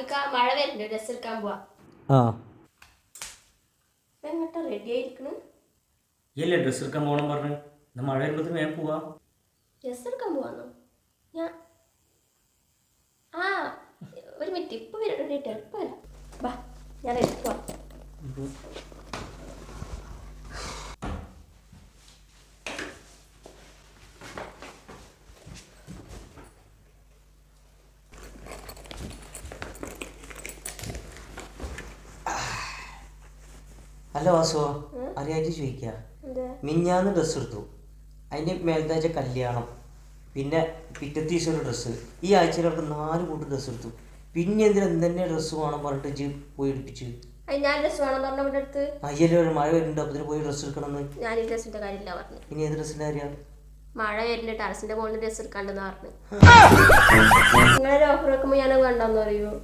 റാഫിക്ക മഴ വരുന്നുണ്ട്, ഡ്രസ് എടുക്കാൻ പോവാ. ആ എങ്ങോട്ടാ റെഡി ആയിരിക്കണ്? ഇല്ലേ ഡ്രസ്സ് എടുക്കാൻ പോകണം പറഞ്ഞു. എന്നാൽ മഴ വരുമ്പോഴത്തേന് വേഗം പോവാ. ഡ്രസ് എടുക്കാൻ പോവാന്നോ? ഞാൻ ആ ഒരു മിനിറ്റ്, ഇപ്പൊ വരട്ടെ, ഇപ്പൊ വരാം. ബാ, ഞാൻ എടുക്കുവാ. അല്ല വാസോ, അറിയായിട്ട് ചോദിക്കുക. മിഞ്ഞാന്ന് ഡ്രസ്സ് എടുത്തു, അതിന് മേലത്താഴ്ച കല്യാണം, പിന്നെ പിറ്റത്തെ ദിവസം ഒരു ഡ്രസ്സ്. ഈ ആഴ്ചയിലൊക്കെ 4 കൂട്ടം ഡ്രസ്സ് എടുത്തു. പിന്നെ എന്തിനാ എന്തെന്നെ ഡ്രസ്സ് വേണം പറഞ്ഞിട്ട് ഇജ്ജ് പോയി എടുപ്പിച്ചു? ഞാൻ ഡ്രസ് വേണം പറഞ്ഞ ഇവിടെ അടുത്ത്. അയ്യല്ലേ ഒരു മഴ വരുന്നുണ്ട്, അപ്പത്തിന് പോയി ഡ്രസ്സ് എടുക്കണമെന്ന്. ഞാൻ ഈ ഡ്രസ്സിന്റെ കാര്യമില്ല പറഞ്ഞു. ഇനി ഏത് ഡ്രസ്സിന്റെ കാര്യമാണ്? മഴ വരുന്നുണ്ട്, ടെറസിന്റെ മുകളിൽ ഡ്രസ് എടുക്കാണ്ടെന്ന് പറഞ്ഞു. നിങ്ങളൊരു ഓഫർ വെക്കുമ്പോ ഞാനത് വേണ്ടെന്ന് പറയൂ.